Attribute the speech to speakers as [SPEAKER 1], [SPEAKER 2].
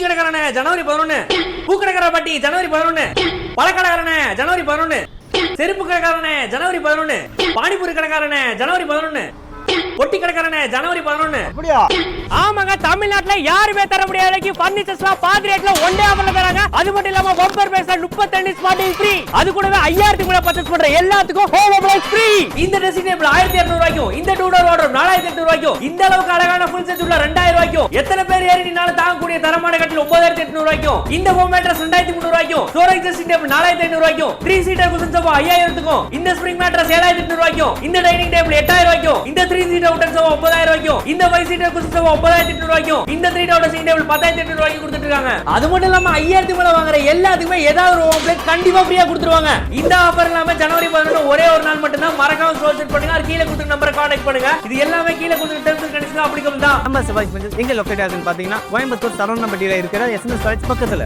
[SPEAKER 1] கடைக்காரனே ஜனவரி 11, பூக்கடைக்கார பாட்டி ஜனவரி 11, பழக்கடைக்காரனே ஜனவரி 11, செருப்பு கடைக்காரனே ஜனவரி 11, பானிபூரி கடைக்காரனே ஜனவரி 11, பொட்டி கடைக்காரனே ஜனவரி 11.
[SPEAKER 2] அப்படியா?
[SPEAKER 3] ஆமாங்க, தமிழ்நாட்டுல யாருமே தர முடியாத பர்னிச்சர்ஸ்லாம் பாதி ரேட்ல ஒன் டே ஆஃபர்ல தராங்க. அது மட்டும் இல்லாம பம்பர் பேஸ்ல 32 ஸ்மார்ட் ஃப்ரீ. அது கூடவே 5000 கூட பர்ச்சேஸ் பண்ற எல்லாத்துக்கும் ஹோம் அப்ளையன்ஸ் ஃப்ரீ.
[SPEAKER 1] இந்த ட்ரெஸ்ஸிங் டேபிள் 1200 ரூபாய்க்கும், இந்த டூ டோர் வார்ட்ரோப் 4800 ரூபாய்க்கும், இந்த அளவுக்கு அழகான ஃபுல் செட் உள்ள 2000 ரூபாய்க்கும், எத்தனை பேர் ஏறி நின்னால தாங்கக்கூடிய தரமான கட்டில் 9800 ரூபாய்க்கும், இந்த ஹோம் மேட்ரஸ் 2300 ரூபாய்க்கும், ஸ்டோரேஜ் ட்ரெஸ்ஸிங் டேபிள் 4500 ரூபாய்க்கும், 3 சீட்டர் குஷன் சோஃபா 5000க்கும், இந்த ஸ்ப்ரிங் மேட்ரஸ் 7800 ரூபாய்க்கும், இந்த டைனிங் டேபிள் 8000 ரூபாய்க்கும், இந்த 3 சீட்டர் உட்டன் சோஃபா 9000 ரூபாய்க்கும், இந்த 5 சீட்டர் குஷன் சோஃபா 9800 ரூபாய்க்கும், இந்த 3 டோர் ட்ரெஸ்ஸிங் டேபிள் 10800 ரூபாய்க்கு கொடுத்துட்டு இருக்காங்க. அது மட்டும் இல்லாம 5000 மேல வாங்குற எல்லாத்துக்குமே ஏதாவது ஒரு ஹோம் பிளேட் கண்டிப்பா ஃப்ரீயா கொடுத்துருவாங்க. இந்த ஆஃபர் இல்லாம ஜனவரி 11 ஒரே ஒரு நாள் மட்டும் தான். மறக்காம ஸ்க்ரோல் பண்ணுங்க, கீழ கொடுத்த நம்பரை கான்டாக்ட் பண்ணுங்க. இது எல்லாமே கீழ கொடுத்த டெர்ம்ஸ் அண்ட் கண்டிஷன்ஸ் அப்ளிகபிள் தான்.
[SPEAKER 2] நம்ம செவ்வாய் எங்க லொகேட் ஆகுதுன்னு பாத்தீங்கன்னா கோயம்புத்தூர் சரவணம்பட்டியில இருக்கிற எஸ்என்எஸ் காலேஜ் பக்கத்துல.